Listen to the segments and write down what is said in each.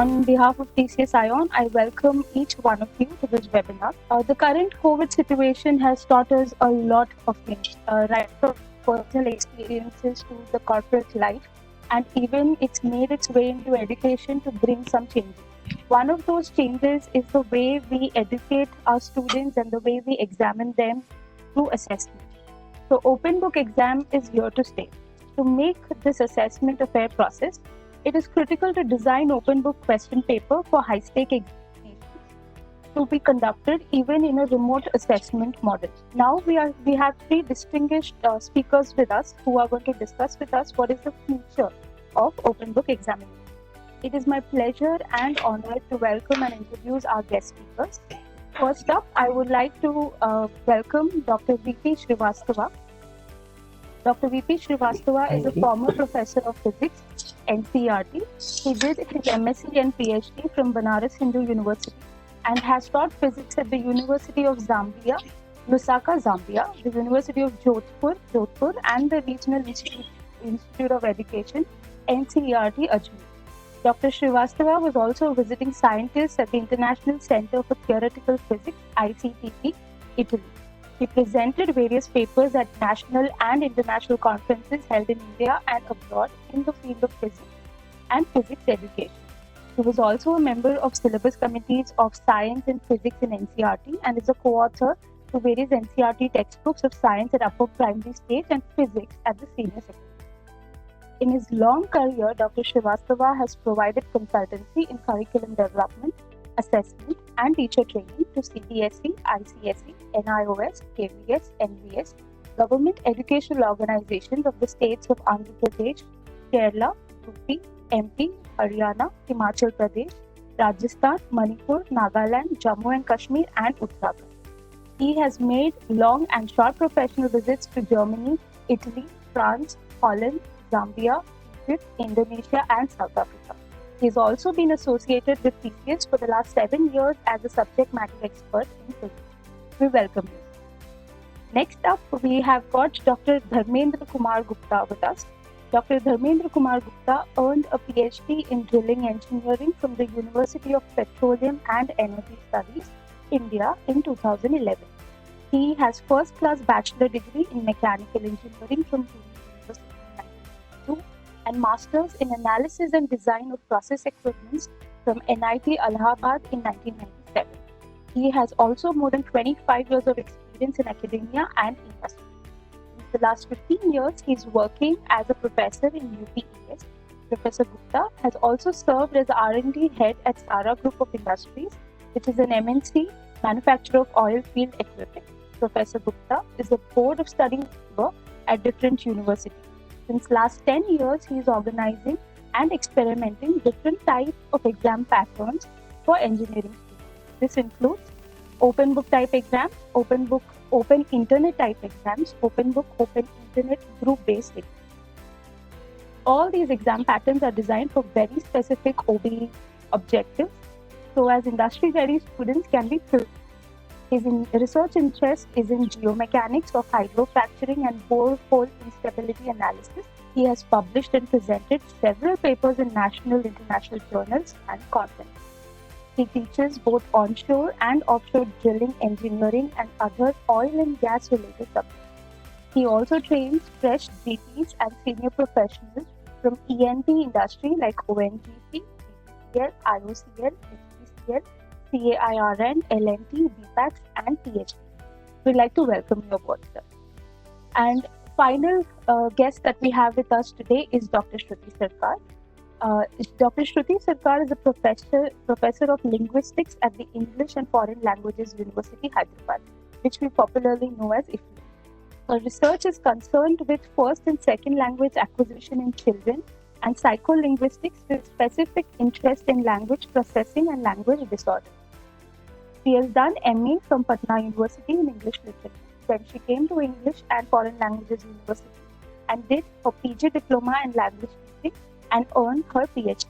On behalf of TCS ION, I welcome each one of you to this webinar. The current COVID situation has taught us a lot of things, right from personal experiences to the corporate life, and even it's made its way into education to bring some changes. One of those changes is the way we educate our students and the way we examine them through assessment. So open book exam is here to stay. To make this assessment a fair process, it is critical to design open book question paper for high-stake examinations to be conducted even in a remote assessment model. Now we have three distinguished speakers with us who are going to discuss with us what is the future of open book examination. It is my pleasure and honor to welcome and introduce our guest speakers. First up, I would like to welcome Dr. V.P. Srivastava. Dr. V.P. Srivastava is a former professor of physics, NCERT. He did his MSc and PhD from Banaras Hindu University and has taught physics at the University of Zambia, Lusaka, Zambia, the University of Jodhpur, and the Regional Institute of Education, NCERT, Ajmer. Dr. Srivastava was also a visiting scientist at the International Center for Theoretical Physics, ICTP, Italy. He presented various papers at national and international conferences held in India and abroad in the field of physics and physics education. He was also a member of syllabus committees of science and physics in NCERT and is a co-author to various NCERT textbooks of science at upper primary stage and physics at the senior secondary. In his long career, Dr. Srivastava has provided consultancy in curriculum development, assessment and teacher training to CBSE, ICSE, NIOS, KVS, NVS, government educational organizations of the states of Andhra Pradesh, Kerala, UP, MP, Haryana, Himachal Pradesh, Rajasthan, Manipur, Nagaland, Jammu and Kashmir and Uttarakhand. He has made long and short professional visits to Germany, Italy, France, Holland, Zambia, Egypt, Indonesia and South Africa. He has also been associated with TCS for the last 7 years as a subject matter expert in physics. We welcome you. Next up, we have got Dr. Dharmendra Kumar Gupta with us. Dr. Dharmendra Kumar Gupta earned a PhD in drilling engineering from the University of Petroleum and Energy Studies, India in 2011. He has first-class bachelor degree in mechanical engineering from Pune University in 1992 and masters in analysis and design of process equipment from NIT Allahabad in 1997. He has also more than 25 years of experience in academia and industry. In the last 15 years, he is working as a professor in UPES. Professor Gupta has also served as R&D head at Sara Group of Industries, which is an MNC manufacturer of oil field equipment. Professor Gupta is a board of study member at different universities. Since last 10 years, he is organizing and experimenting different types of exam patterns for engineering students. This includes open book type exams, open internet type exams, open book, open internet group based exams. All these exam patterns are designed for very specific OBE objectives, so as industry ready students can be filled. His research interest is in geomechanics of hydrofracturing and borehole instability analysis. He has published and presented several papers in national, international journals and conferences. He teaches both onshore and offshore drilling engineering and other oil and gas related subjects. He also trains fresh GPs and senior professionals from E&P industry like ONGC, BPCL, IOCL, HPCL, CAIRN, LNT, BPAX and PhD. We'd like to welcome you aboard, sir. And final guest that we have with us today is Dr. Shruti Sarkar. Dr. Shruti Sarkar is a professor of linguistics at the English and Foreign Languages University, Hyderabad, which we popularly know as IFLU. Her research is concerned with first and second language acquisition in children and psycholinguistics with specific interest in language processing and language disorders. She has done MA from Patna University in English Literature. Then she came to English and Foreign Languages University and did her PG Diploma in Language Teaching and earned her PhD.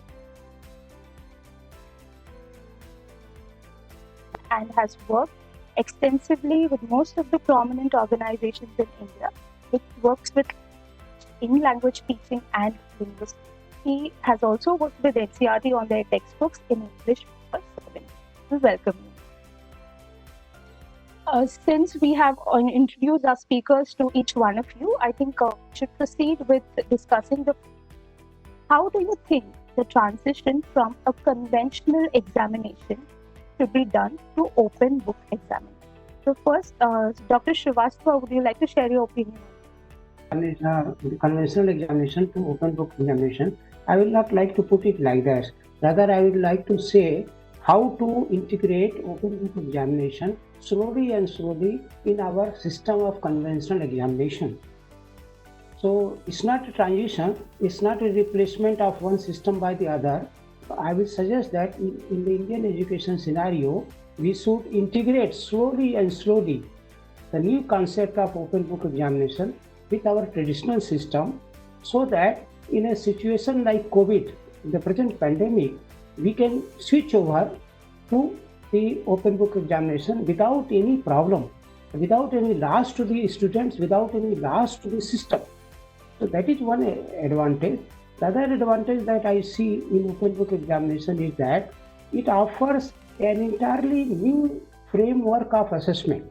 And has worked extensively with most of the prominent organizations in India, which works with in language teaching and linguistics. he has also worked with NCERT on their textbooks in English for 7 years. We welcome you. Since we have introduced our speakers to each one of you, I think we should proceed with discussing how do you think the transition from a conventional examination should be done to open book examination? So first, Dr. Srivastava, would you like to share your opinion? Conventional examination to open book examination, I will not like to put it like that. Rather, I would like to say how to integrate open book examination slowly in our system of conventional examination. So it's not a transition, it's not a replacement of one system by the other. I will suggest that in the Indian education scenario, we should integrate slowly the new concept of open book examination with our traditional system, so that in a situation like COVID, the present pandemic, we can switch over to the open book examination without any problem, without any loss to the students, without any loss to the system. So that is one advantage. The other advantage that I see in open book examination is that it offers an entirely new framework of assessment,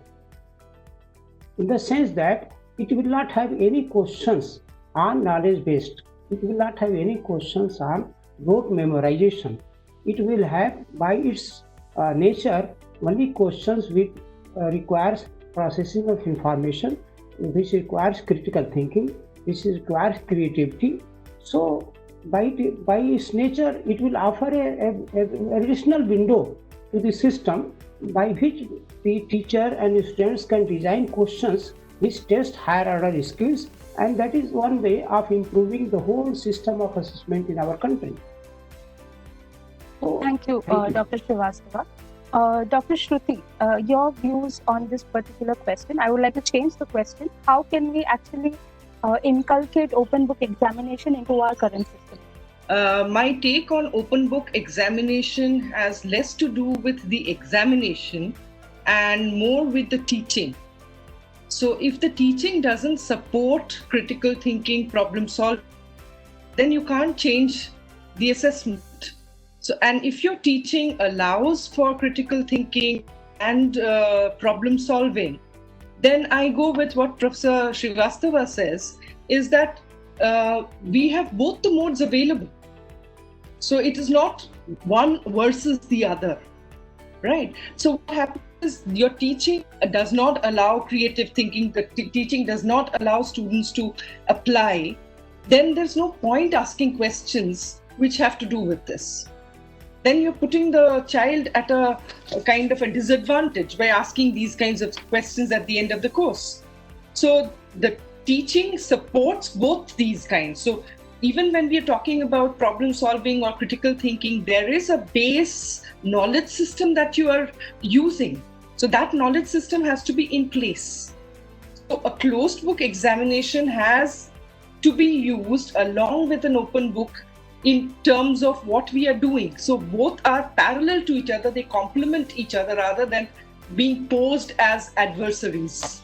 in the sense that it will not have any questions on knowledge based. It will not have any questions on rote memorization. It will have, by its nature, only questions which requires processing of information, which requires critical thinking, which requires creativity. So by its nature, it will offer an additional window to the system by which the teacher and students can design questions which test higher order skills, and that is one way of improving the whole system of assessment in our country. So, thank you, Dr. Srivastava. Dr. Shruti, your views on this particular question. I would like to change the question. How can we actually inculcate open book examination into our current system? My take on open book examination has less to do with the examination and more with the teaching. So if the teaching doesn't support critical thinking, problem solving, then you can't change the assessment. So, and if your teaching allows for critical thinking and problem solving, then I go with what Professor Srivastava says, is that we have both the modes available. So it is not one versus the other, right? So what happens is your teaching does not allow creative thinking, the teaching does not allow students to apply, then there's no point asking questions which have to do with this. Then you're putting the child at a kind of a disadvantage by asking these kinds of questions at the end of the course. So the teaching supports both these kinds. So even when we are talking about problem solving or critical thinking, there is a base knowledge system that you are using. So that knowledge system has to be in place. So a closed book examination has to be used along with an open book in terms of what we are doing. So both are parallel to each other, they complement each other rather than being posed as adversaries.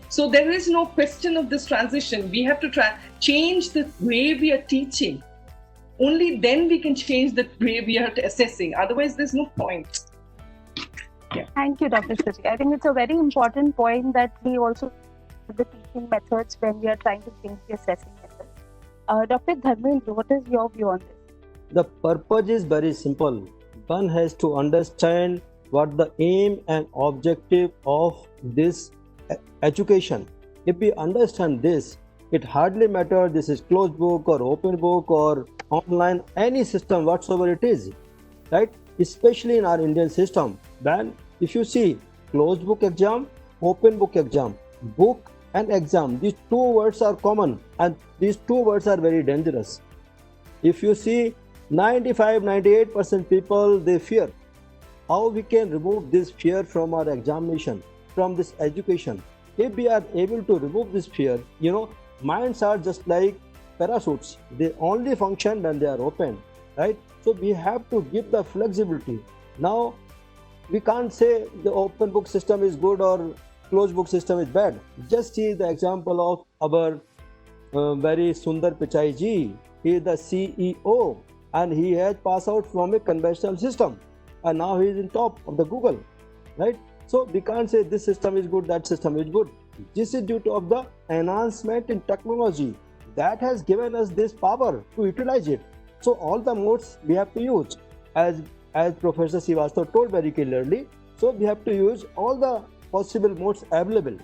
So there is no question of this transition. We have to change the way we are teaching. Only then we can change the way we are assessing. Otherwise, there's no point. Yeah. Thank you, Dr. Shruti. I think it's a very important point that we also have the teaching methods when we are trying to change the assessing methods. Dr. Dharmendra, what is your view on this? The purpose is very simple. One has to understand what the aim and objective of this education. If we understand this, it hardly matters this is closed book or open book or online, any system whatsoever it is, right? Especially in our Indian system. Then if you see closed book exam, open book exam, book and exam, these two words are common and these two words are very dangerous. If you see 95-98% people, they fear. How we can remove this fear from our examination, from this education? If we are able to remove this fear, minds are just like parachutes. They only function when they are open, right? So we have to give the flexibility. Now, we can't say the open book system is good or closed book system is bad. Just see the example of our very Sundar Pichai ji. he is the CEO, and he has passed out from a conventional system, and now he is in top of the Google, right? So we can't say this system is good, that system is good. This is due to of the enhancement in technology that has given us this power to utilize it. So all the modes we have to use, as Professor Srivastava told very clearly. So we have to use all the possible modes available.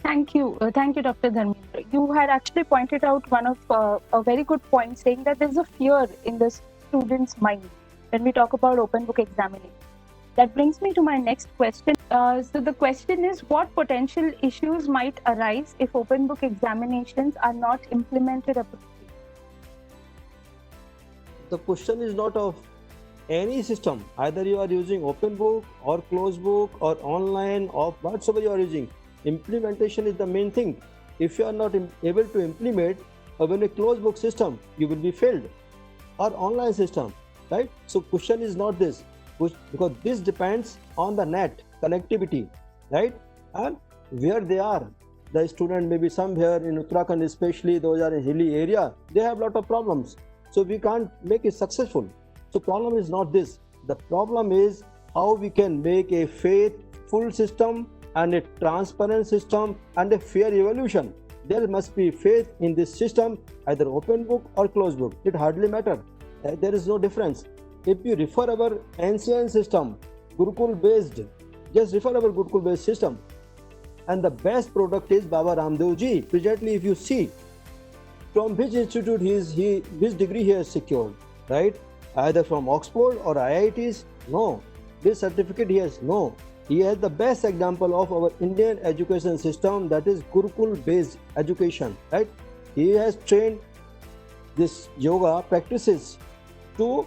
Thank you, Dr. Dharmendra. You had actually pointed out one of a very good point, saying that there's a fear in the student's mind when we talk about open book examining. That brings me to my next question. So the question is, what potential issues might arise if open book examinations are not implemented appropriately? The question is not of any system, either you are using open book or closed book or online or whatsoever you are using. Implementation is the main thing. If you are not able to implement when a closed book system, you will be failed, or online system, right? So question is not this, because this depends on the net connectivity, right? And where they are. The student may be somewhere in Uttarakhand, especially those are in hilly area, they have lot of problems. So we can't make it successful. So problem is not this. The problem is how we can make a faithful system and a transparent system and a fair evaluation. There must be faith in this system, either open book or closed book. It hardly matters. There is no difference. If you refer our ancient system, Gurukul based, just refer our Gurukul based system. And the best product is Baba Ramdev ji. Presently, if you see, from which institute which degree he has secured, right? Either from Oxford or IITs? No. This certificate he has? No. He has the best example of our Indian education system, that is Gurukul based education, right? He has trained this yoga practices to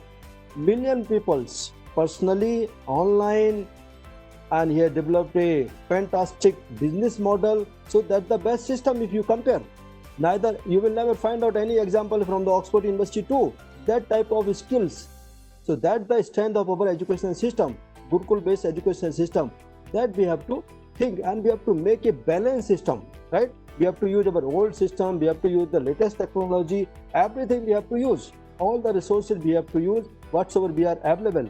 million peoples personally, online, and he has developed a fantastic business model. So that's the best system if you compare. Neither you will never find out any example from the Oxford University too. That type of skills. So that's the strength of our education system, Gurukul based education system. That we have to think, and we have to make a balanced system, right? We have to use our old system, we have to use the latest technology, everything we have to use. All the resources we have to use, whatsoever we are available.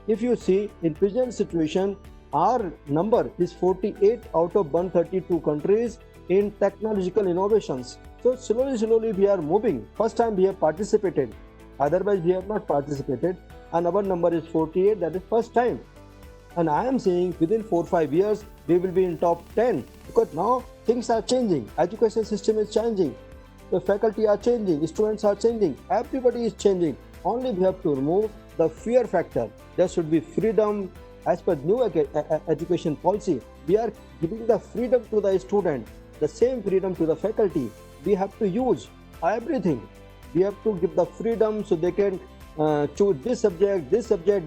If you see, in present situation, our number is 48 out of 132 countries in technological innovations. So slowly we are moving. First time we have participated, otherwise we have not participated, and our number is 48. That is first time. And I am saying within 4-5 years we will be in top 10, because now things are changing, education system is changing, the faculty are changing, students are changing, everybody is changing. Only we have to remove the fear factor. There should be freedom. As per new education policy, we are giving the freedom to the student, the same freedom to the faculty. We have to use everything. We have to give the freedom so they can choose this subject,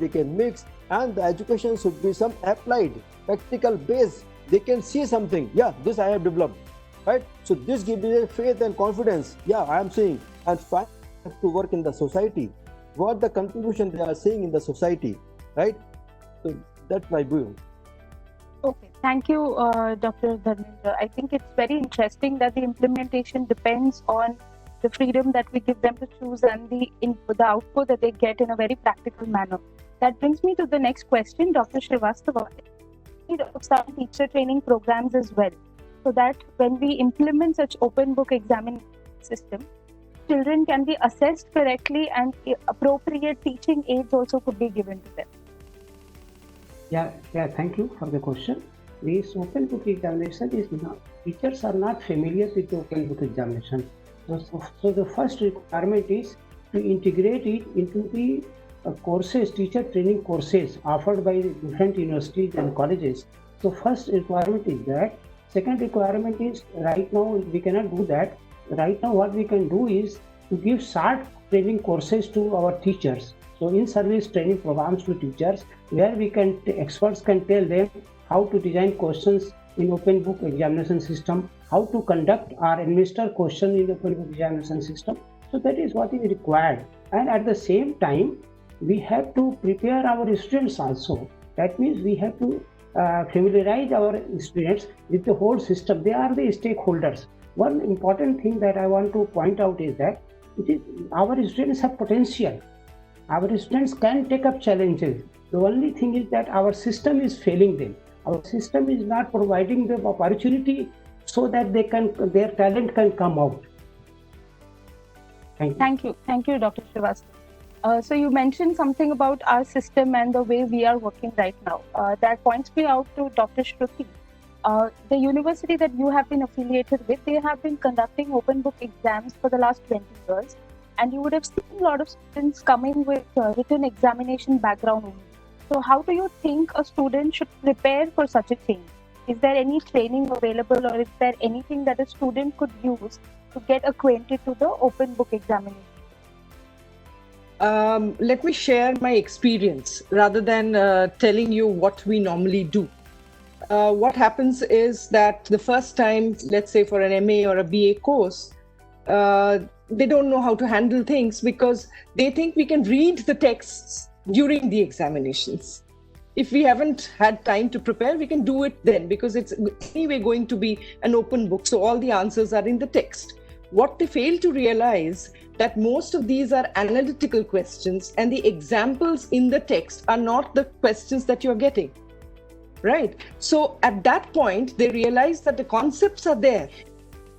they can mix, and the education should be some applied, practical base. They can see something. Yeah, this I have developed, right? So this gives me faith and confidence. Yeah, I am seeing, and finally have to work in the society. What the contribution they are seeing in the society, right? So that's my view. Okay, thank you, Dr. Dharmendra. I think it's very interesting that the implementation depends on the freedom that we give them to choose and the output that they get in a very practical manner. That brings me to the next question, Dr. Srivastava. We need of some teacher training programs as well, so that when we implement such open book examination system, children can be assessed correctly and appropriate teaching aids also could be given to them. Yeah, thank you for the question. This open book examination is not, teachers are not familiar with the open book examination. So the first requirement is to integrate it into the courses, teacher training courses offered by different universities and colleges. So first requirement is that. Second requirement is, right now we cannot do that. Right now what we can do is to give short training courses to our teachers. So in-service training programs to teachers, where we can experts can tell them how to design questions in open book examination system, how to conduct or administer question in open book examination system. So that is what is required. And at the same time, we have to prepare our students also. That means we have to familiarize our students with the whole system. They are the stakeholders. one important thing that I want to point out is that our students have potential. Our students can take up challenges. The only thing is that our system is failing them. Our system is not providing them opportunity so that their talent can come out. Thank you. Thank you, Dr. Srivastava. So you mentioned something about our system and the way we are working right now. That points me out to Dr. Shruti. The university that you have been affiliated with, they have been conducting open book exams for the last 20 years. And you would have seen a lot of students coming with written examination background only. So how do you think a student should prepare for such a change? Is there any training available, or is there anything that a student could use to get acquainted to the open book examination? Let me share my experience rather than telling you what we normally do. What happens is that the first time, let's say for an MA or a BA course, they don't know how to handle things because they think we can read the texts during the examinations. If we haven't had time to prepare, we can do it then because it's anyway going to be an open book. So all the answers are in the text. What they fail to realize that most of these are analytical questions and the examples in the text are not the questions that you're getting, right? So at that point, they realize that the concepts are there,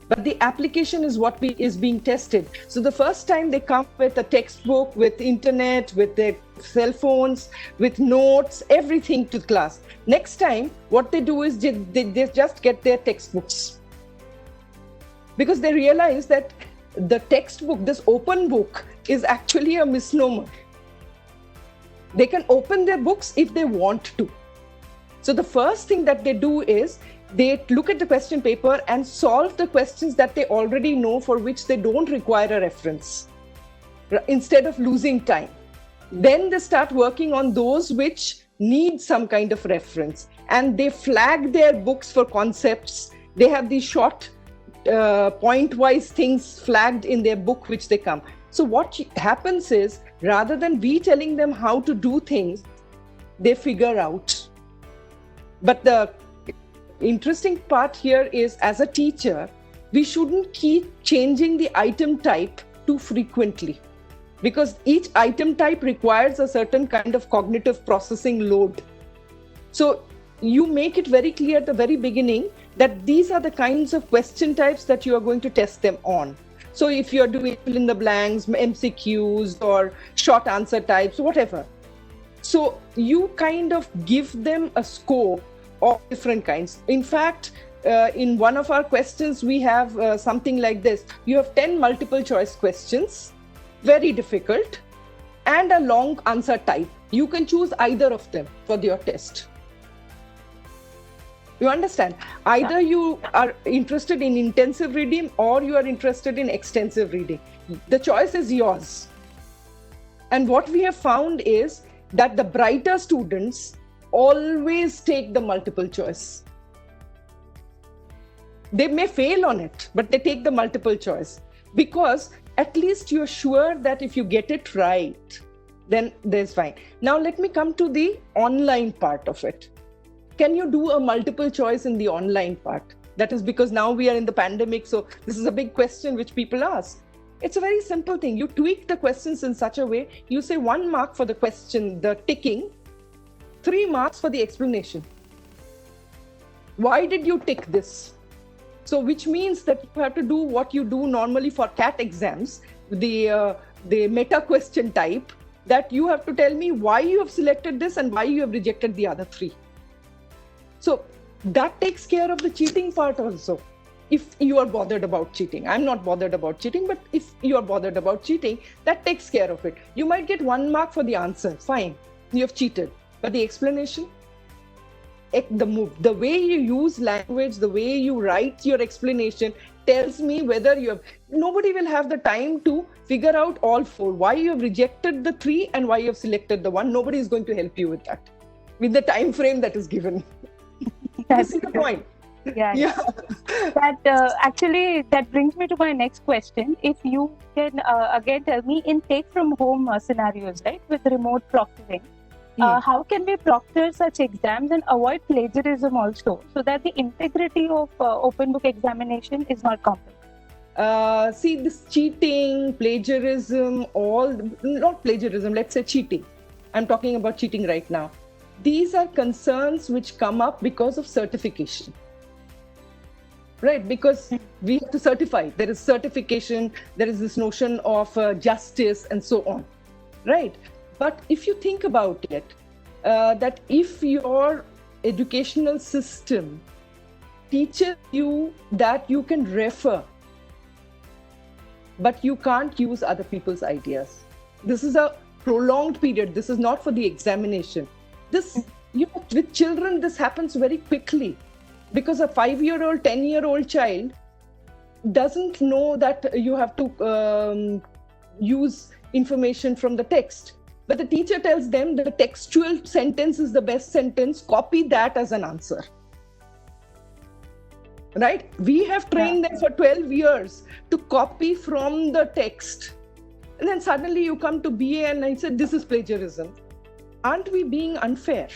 but the application is what is being tested. So the first time they come with a textbook, with internet, with their cell phones, with notes, everything to class. Next time, what they do is they just get their textbooks. Because they realize that the textbook, this open book, is actually a misnomer. They can open their books if they want to. So the first thing that they do is they look at the question paper and solve the questions that they already know for which they don't require a reference, instead of losing time. Then they start working on those which need some kind of reference, and they flag their books for concepts. They have these short point-wise things flagged in their book which they come. So what happens is, rather than we telling them how to do things, they figure out. But the interesting part here is, as a teacher, we shouldn't keep changing the item type too frequently, because each item type requires a certain kind of cognitive processing load. So you make it very clear at the very beginning that these are the kinds of question types that you are going to test them on. So if you're doing fill in the blanks, MCQs, or short answer types, whatever. So you kind of give them a scope of different kinds. In fact, in one of our questions, we have something like this. You have 10 multiple choice questions, very difficult, and a long answer type. You can choose either of them for your test. You understand? Either you are interested in intensive reading or you are interested in extensive reading. The choice is yours. And what we have found is that the brighter students always take the multiple choice. They may fail on it, but they take the multiple choice because at least you're sure that if you get it right, then there's fine. Now let me come to the online part of it. Can you do a multiple choice in the online part? That is because now we are in the pandemic, so this is a big question which people ask. It's a very simple thing. You tweak the questions in such a way, you say 1 mark for the question, the ticking, 3 marks for the explanation. Why did you tick this? So which means that you have to do what you do normally for CAT exams, the meta question type, that you have to tell me why you have selected this and why you have rejected the other 3. So that takes care of the cheating part also. If you are bothered about cheating, I'm not bothered about cheating, but if you are bothered about cheating, that takes care of it. You might get 1 mark for the answer, fine, you have cheated. But the explanation, the way you use language, the way you write your explanation tells me whether you have, nobody will have the time to figure out all 4, why you have rejected the 3 and why you have selected the 1. Nobody is going to help you with that, with the time frame that is given. That's the point. Yeah. That actually, that brings me to my next question. If you can again tell me, in take from home scenarios, right, with remote proctoring, how can we proctor such exams and avoid plagiarism also, so that the integrity of open book examination is not compromised? See, this cheating, plagiarism, not plagiarism, let's say cheating. I'm talking about cheating right now. These are concerns which come up because of certification. Right, because we have to certify. There is certification, there is this notion of justice and so on. Right. But if you think about it, that if your educational system teaches you that you can refer, but you can't use other people's ideas. This is a prolonged period. This is not for the examination. This, with children, this happens very quickly because a 5-year-old, 10-year-old child doesn't know that you have to use information from the text. But the teacher tells them that the textual sentence is the best sentence, copy that as an answer. Right? We have trained them for 12 years to copy from the text. And then suddenly you come to BA and I said, this is plagiarism. Aren't we being unfair?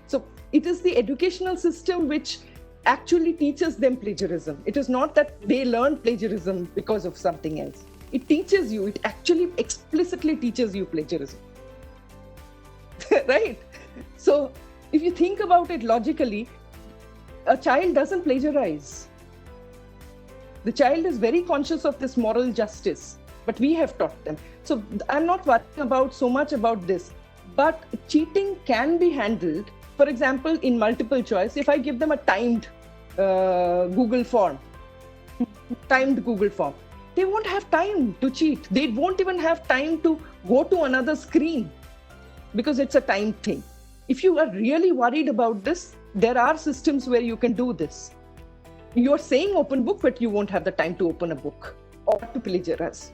So it is the educational system which actually teaches them plagiarism. It is not that they learn plagiarism because of something else. It teaches you, it actually explicitly teaches you plagiarism. Right? So if you think about it logically, a child doesn't plagiarize. The child is very conscious of this moral justice, but we have taught them. So I'm not worrying so much about this, but cheating can be handled. For example, in multiple choice, if I give them a timed Google form, they won't have time to cheat. They won't even have time to go to another screen because it's a timed thing. If you are really worried about this, there are systems where you can do this. You're saying open book, but you won't have the time to open a book or to plagiarize.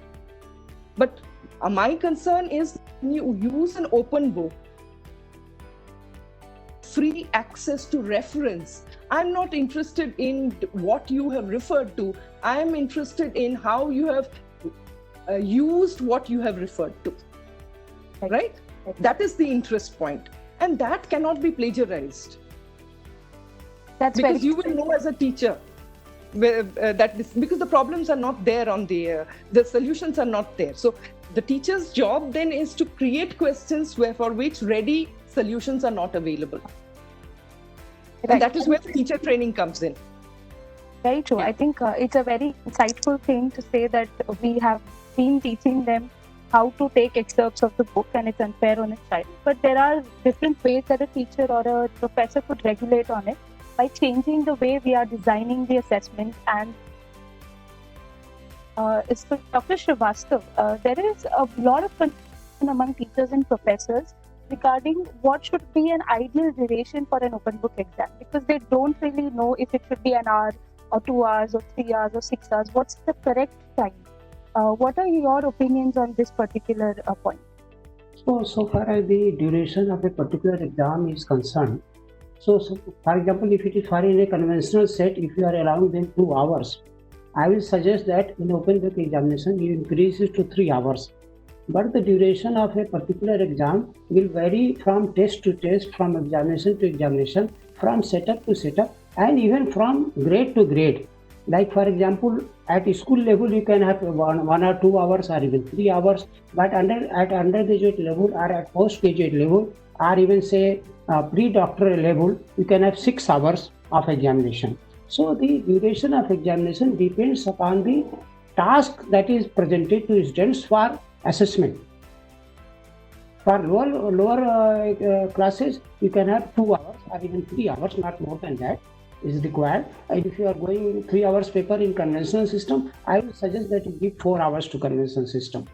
But my concern is when you use an open book, free access to reference. I'm not interested in what you have referred to. I'm interested in how you have used what you have referred to. Right? That is the interest point. And that cannot be plagiarized. That's because you will know as a teacher because the problems are not there on the solutions are not there. So the teacher's job then is to create questions for which ready solutions are not available. Right. And that is where the teacher training comes in. Very true. Yeah. I think it's a very insightful thing to say that we have been teaching them how to take excerpts of the book and it's unfair on a child. But there are different ways that a teacher or a professor could regulate on it by changing the way we are designing the assessment. And it's for Dr. Srivastav. There is a lot of concern among teachers and professors regarding what should be an ideal duration for an open book exam, because they don't really know if it should be an hour or 2 hours or 3 hours or 6 hours. What's the correct time? What are your opinions on this particular point? So far as the duration of a particular exam is concerned, so for example, if it is for in a conventional set, if you are allowing them 2 hours, I will suggest that in open book examination you increase it to 3 hours. But the duration of a particular exam will vary from test to test, from examination to examination, from setup to setup, and even from grade to grade. Like for example, at school level you can have 1 or 2 hours or even 3 hours, but at undergraduate level or at postgraduate level or even say pre-doctoral level, you can have 6 hours of examination. So the duration of examination depends upon the task that is presented to students for assessment. For lower classes, you can have 2 hours or even 3 hours, not more than that is required. And if you are going 3 hours paper in conventional system, I would suggest that you give 4 hours to conventional system.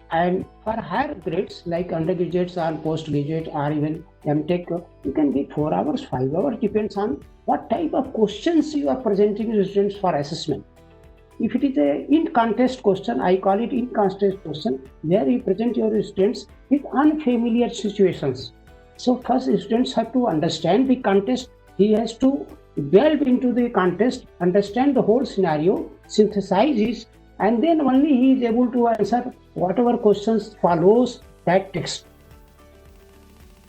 And for higher grades like undergraduates or postgraduate or even MTech, you can give 4 hours, 5 hours, depends on what type of questions you are presenting to students for assessment. If it is a in-contest question, I call it in-contest question, where you present your students with unfamiliar situations. So first students have to understand the contest. He has to delve into the contest, understand the whole scenario, synthesize it, and then only he is able to answer whatever questions follows that text.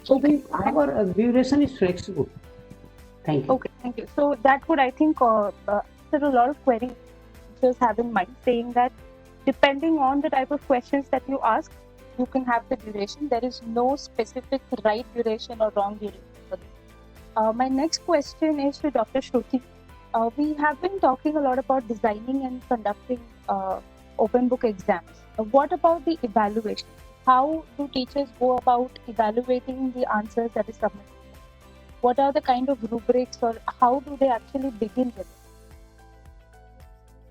So our duration is flexible. Thank you. Okay, thank you. So that would, I think, answer a lot of queries teachers have in mind, saying that depending on the type of questions that you ask, you can have the duration. There is no specific right duration or wrong duration for this. My next question is to Dr. Shruti. We have been talking a lot about designing and conducting open book exams. What about the evaluation? How do teachers go about evaluating the answers that is submitted? What are the kind of rubrics, or how do they actually begin with it?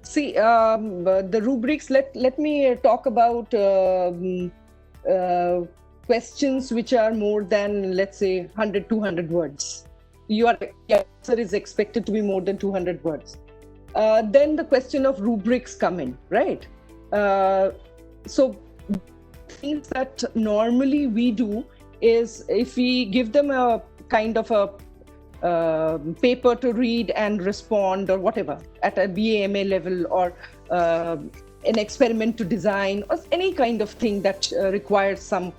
See, the rubrics, let me talk about questions which are more than, let's say, 100, 200 words. Your answer is expected to be more than 200 words. Then the question of rubrics come in, right? So things that normally we do is, if we give them a kind of a paper to read and respond or whatever at a BA/MA level, or an experiment to design, or any kind of thing that requires some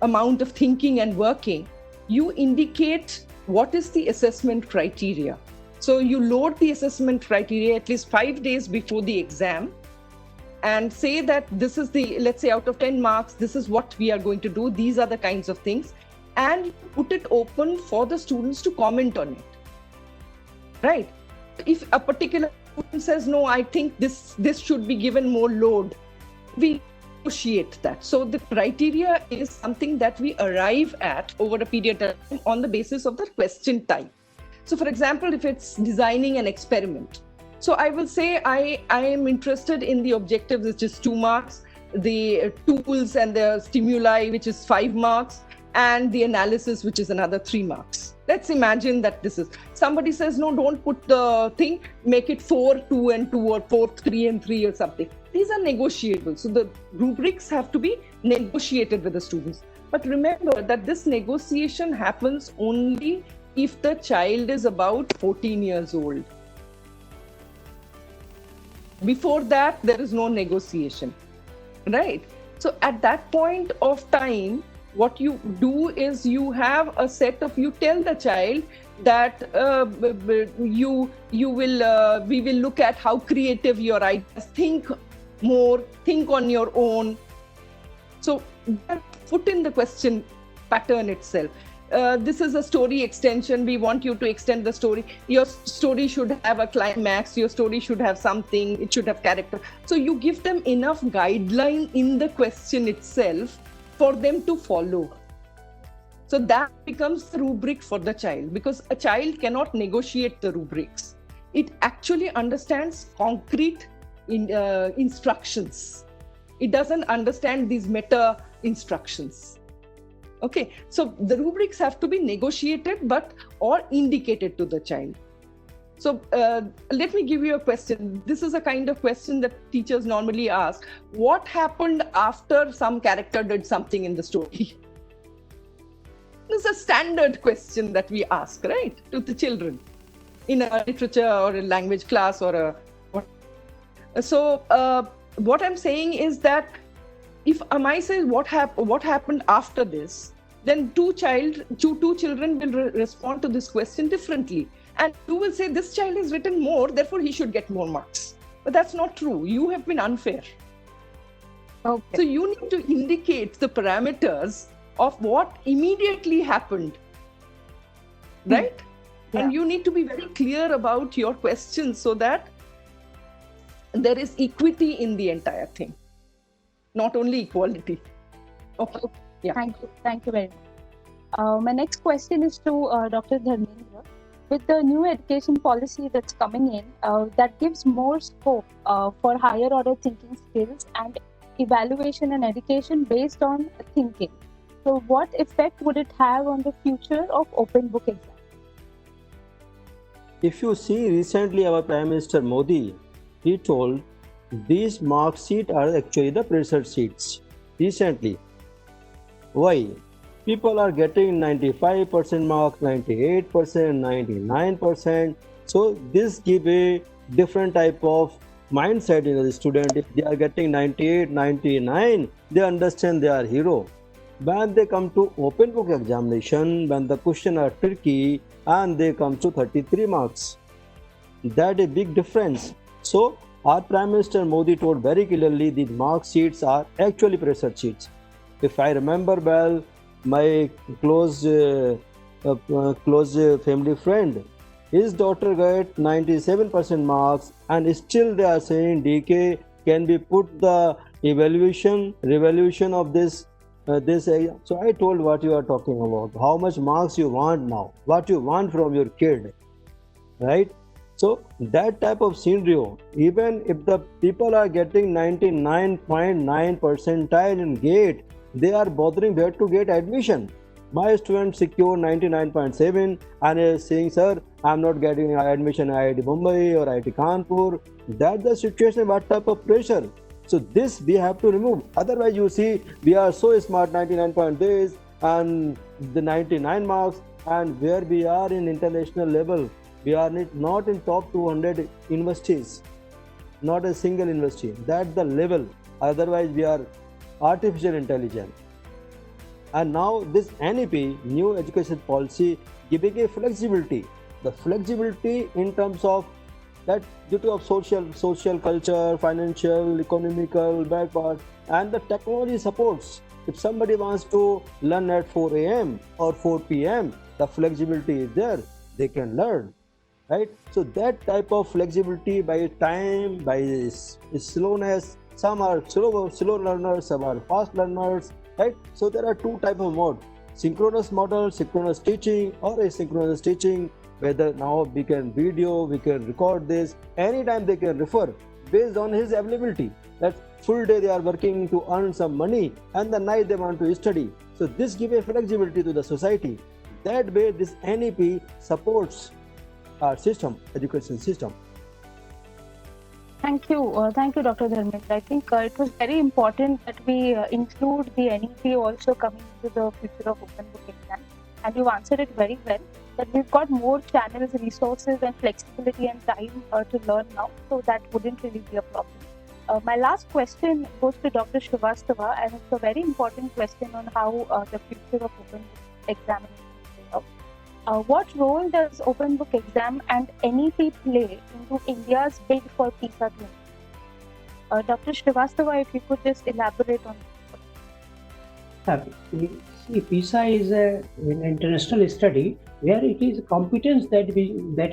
amount of thinking and working, you indicate what is the assessment criteria. So you load the assessment criteria at least 5 days before the exam and say that this is the, let's say out of 10 marks, this is what we are going to do. These are the kinds of things, and put it open for the students to comment on it, right? If a particular student says, no, I think this should be given more load, we negotiate that. So the criteria is something that we arrive at over a period of time on the basis of the question type. So for example, if it's designing an experiment, so I will say I am interested in the objectives, which is 2 marks, the tools and the stimuli, which is 5 marks, and the analysis, which is another 3 marks. Let's imagine that this is, somebody says, no, don't put the thing, make it 4, 2 and 2, or 4, 3 and 3 or something. These are negotiable. So the rubrics have to be negotiated with the students. But remember that this negotiation happens only if the child is about 14 years old. Before that, there is no negotiation, right? So at that point of time, what you do is you have a set of, you tell the child that we will look at how creative your ideas, think more, think on your own. So put in the question pattern itself. This is a story extension. We want you to extend the story. Your story should have a climax. Your story should have something. It should have character. So you give them enough guideline in the question itself for them to follow. So that becomes the rubric for the child, because a child cannot negotiate the rubrics. It actually understands concrete instructions. It doesn't understand these meta instructions. Okay, so the rubrics have to be negotiated or indicated to the child. So let me give you a question. This is a kind of question that teachers normally ask. What happened after some character did something in the story? This is a standard question that we ask, right, to the children in a literature or a language class or a. So what I'm saying is that if Amai says what happened after this, then two children will respond to this question differently. And you will say, this child has written more, therefore he should get more marks. But that's not true. You have been unfair. Okay. So you need to indicate the parameters of what immediately happened, right? Yeah. And you need to be very clear about your questions so that there is equity in the entire thing, not only equality. Okay. Yeah. Thank you very much. My next question is to Dr. Dharmendra. With the new education policy that's coming in, that gives more scope for higher order thinking skills and evaluation and education based on thinking. So what effect would it have on the future of open book exams? If you see recently our Prime Minister Modi, he told these mark sheets are actually the pressure sheets. Recently, why? People are getting 95% marks, 98%, 99%. So this give a different type of mindset in the student. If they are getting 98, 99, they understand they are hero. When they come to open book examination, when the question are tricky and they come to 33 marks, that is a big difference. So our Prime Minister Modi told very clearly the mark sheets are actually pressure sheets. If I remember well, my close family friend, his daughter got 97% marks, and still they are saying DK can be put the revolution of this area. So I told what you are talking about, how much marks you want now, what you want from your kid, right? So that type of scenario, even if the people are getting 99.9 percentile in GATE, they are bothering where to get admission. My student secured 99.7 and is saying, sir, I'm not getting admission in IIT Mumbai or IIT Kanpur. That's the situation, what type of pressure. So this we have to remove. Otherwise, you see, we are so smart, 99 point days and the 99 marks, and where we are in international level, we are not in top 200 universities, not a single university. That's the level. Otherwise, we are artificial intelligence. And now this NEP, new education policy, giving a flexibility. The flexibility in terms of that due to of social culture, financial, economical backward, and the technology supports. If somebody wants to learn at 4 a.m. or 4 p.m., the flexibility is there. They can learn, right? So that type of flexibility by time, by slowness. Some are slow learners, some are fast learners, right? So there are two type of mode: synchronous model, synchronous teaching, or asynchronous teaching. Whether now we can video, we can record this, anytime they can refer based on his availability. That full day they are working to earn some money, and the night they want to study. So this gives a flexibility to the society. That way this NEP supports our system, education system. Thank you, Dr. Dharmendra. I think it was very important that we include the NEP also coming into the future of open book exam, and you answered it very well. That we've got more channels, resources, and flexibility and time to learn now, so that wouldn't really be a problem. My last question goes to Dr. Srivastava, and it's a very important question on how the future of open book examination will work. What role does open book exam and NEP play into India's bid for PISA 20? Dr. Srivastava, if you could just elaborate on this. See, PISA is an international study where it is competence that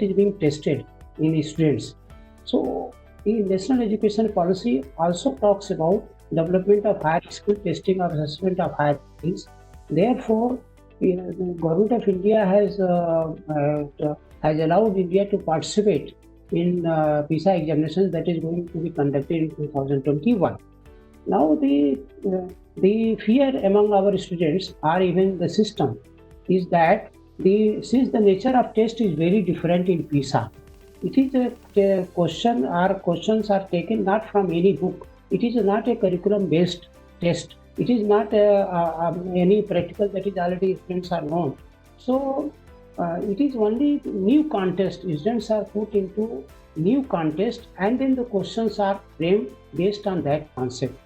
is being tested in students. So, the national education policy also talks about development of higher skill testing or assessment of higher skills. Therefore, the government of India has allowed India to participate in PISA examinations that is going to be conducted in 2021. Now, the fear among our students or even the system is that since the nature of test is very different in PISA, it is a question or questions are taken not from any book. It is not a curriculum based test. It is not any practical that is already students are known. So it is only new contest. Students are put into new contest, and then the questions are framed based on that concept.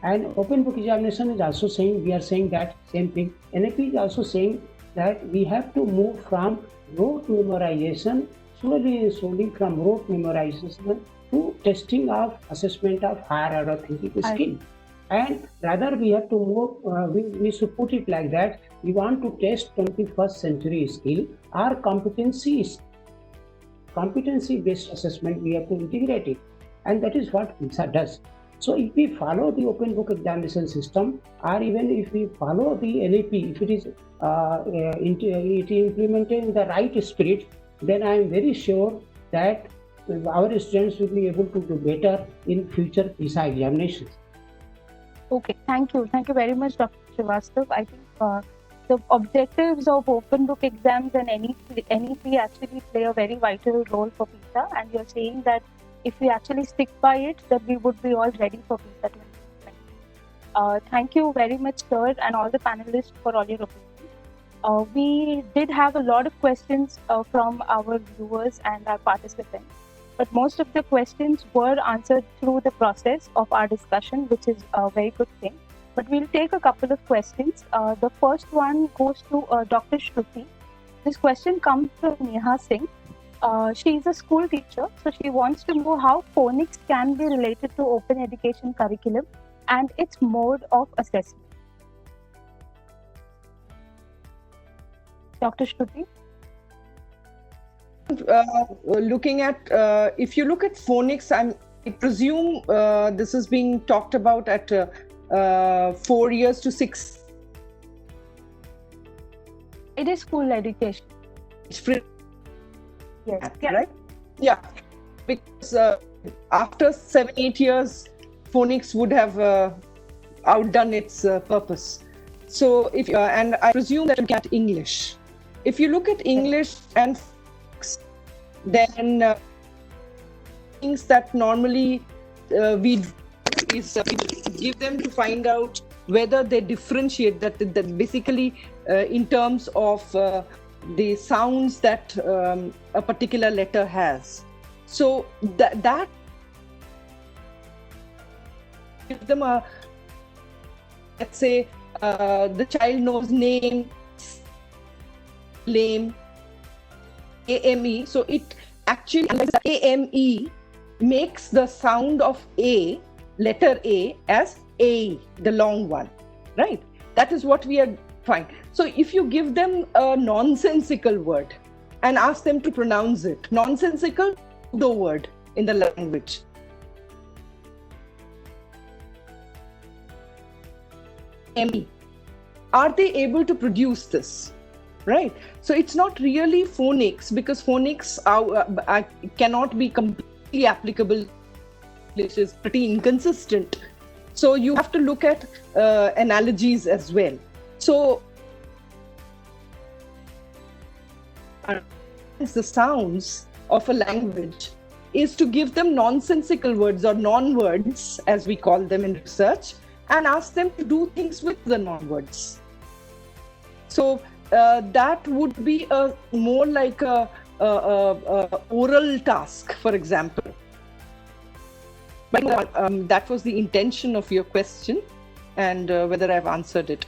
And open book examination is also saying, we are saying that same thing. NEP is also saying that we have to move from rote memorization, slowly from rote memorization to testing of assessment of higher order thinking skill. And rather we have to move, we should put it like that, we want to test 21st century skill or competency based assessment, we have to integrate it. And that is what PISA does. So if we follow the open book examination system, or even if we follow the NEP, if it is implemented in the right spirit, then I am very sure that our students will be able to do better in future PISA examinations. Okay, thank you. Thank you very much, Dr. Srivastava. I think the objectives of open book exams and NEP actually play a very vital role for PISA, and you're saying that if we actually stick by it, then we would be all ready for PISA 2020. Thank you very much, sir, and all the panelists for all your opinions. We did have a lot of questions from our viewers and our participants, but most of the questions were answered through the process of our discussion, which is a very good thing. But we'll take a couple of questions. The first one goes to Dr. Shruti. This question comes from Neha Singh. She is a school teacher, so she wants to know how phonics can be related to open education curriculum and its mode of assessment. Dr. Shruti? Looking at, if you look at phonics, I presume this is being talked about at 4 years to 6. It is school education. It's free, Yes. right? Yeah, because after 7-8 years, phonics would have outdone its purpose. So, if and I presume that you look at English. If you look at English and phonics, then things that normally we do is we give them to find out whether they differentiate that basically in terms of the sounds that a particular letter has. So that give them a, let's say the child knows name, lame, AME. So it actually, AME makes the sound of A, letter A, as A, the long one, right? That is what we are trying. So if you give them a nonsensical word and ask them to pronounce it, nonsensical, the word in the language. ME. Are they able to produce this? Right. So it's not really phonics, because phonics cannot be completely applicable. Which is pretty inconsistent. So you have to look at analogies as well. So the sounds of a language is to give them nonsensical words or non-words, as we call them in research, and ask them to do things with the non-words. So that would be more like a oral task, for example. But that was the intention of your question, and whether I've answered it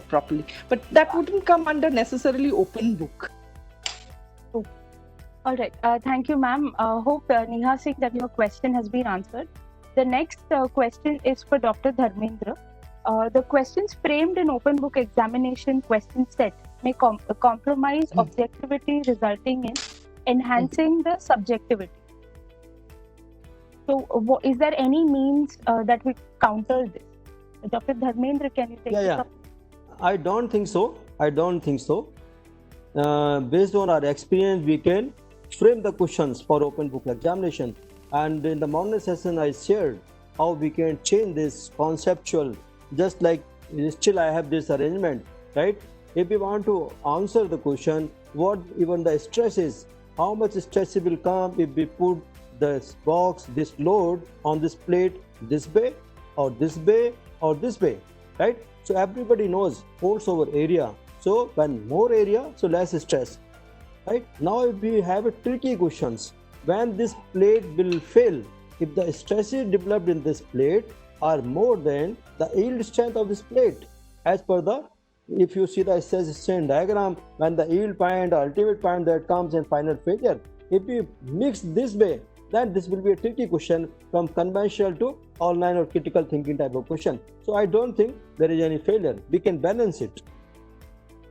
properly. But that wouldn't come under necessarily open book. Okay. All right. Thank you, ma'am. Hope, Neha Singh, that your question has been answered. The next question is for Dr. Dharmendra. The questions framed in open book examination question set may compromise objectivity, resulting in enhancing the subjectivity. So, is there any means that we counter this? Dr. Dharmendra, can you take this up? I don't think so. Based on our experience, we can frame the questions for open book examination. And in the morning session, I shared how we can change this conceptual, just like still I have this arrangement, right? If we want to answer the question, what even the stress is, how much stress will come if we put this box, this load on this plate this way or this way or this way, right? So everybody knows force over area. So when more area, so less stress, right? Now if we have a tricky questions, when this plate will fail, if the stresses developed in this plate are more than the yield strength of this plate, as per the, if you see the stress strain diagram, when the yield point, the ultimate point that comes in final failure, if we mix this way, then this will be a tricky question from conventional to online or critical thinking type of question. So I don't think there is any failure. We can balance it.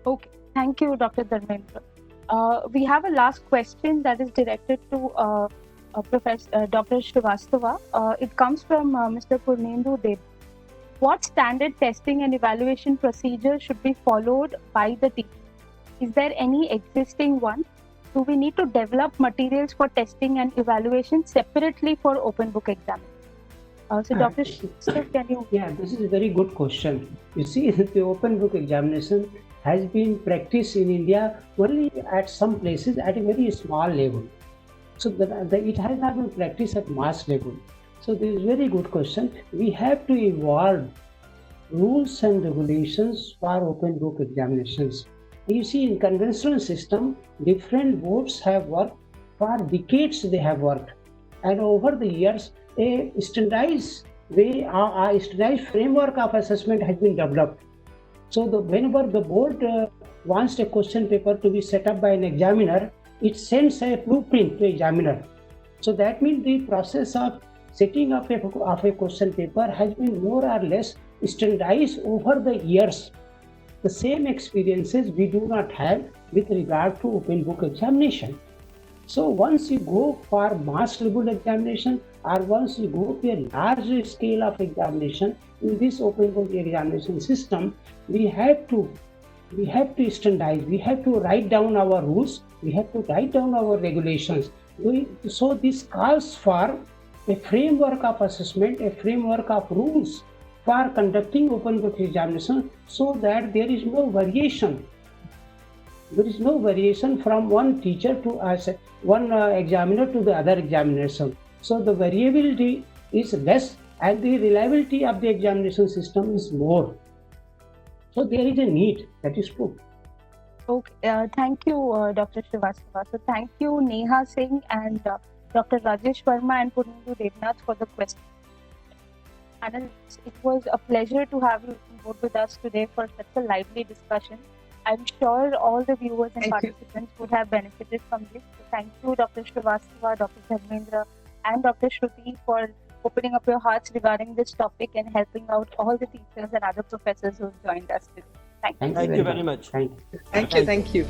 Okay. Thank you, Dr. Dharmendra. We have a last question that is directed to Professor Dr. Srivastava. It comes from Mr. Purnendu Dev. What standard testing and evaluation procedure should be followed by the team? Is there any existing one? Do we need to develop materials for testing and evaluation separately for open book exam? So, Dr. Srivastava, can you? Yeah, this is a very good question. You see, the open book examination has been practiced in India only at some places at a very small level. So it has not been practiced at mass level. So this is a very good question. We have to evolve rules and regulations for open book examinations. You see, in conventional system, different boards have worked for decades. They have worked, and over the years, a standardized way, a standardized framework of assessment has been developed. So whenever the board wants a question paper to be set up by an examiner, it sends a blueprint to examiner. So that means the process of setting up of a question paper has been more or less standardized over the years. The same experiences we do not have with regard to open book examination. So once you go for mass level examination, or once you go to a large scale of examination in this open book examination system, we have to standardize, we have to write down our rules, we have to write down our regulations. So this calls for a framework of assessment, a framework of rules for conducting open book examination, so that there is no variation. There is no variation from one teacher to one examiner to the other examination. So the variability is less and the reliability of the examination system is more. So there is a need, that is true. Okay, thank you, Dr. Srivastava. So thank you, Neha Singh and Dr. Rajesh Verma and Punendu Devnath for the question. Analysts, it was a pleasure to have you on board with us today for such a lively discussion. I'm sure all the viewers and participants would have benefited from this. So thank you, Dr. Srivastava, Dr. Dharmendra, and Dr. Shruti for opening up your hearts regarding this topic and helping out all the teachers and other professors who have joined us today. Thank you. Thank you very much. Thank you. Thank you.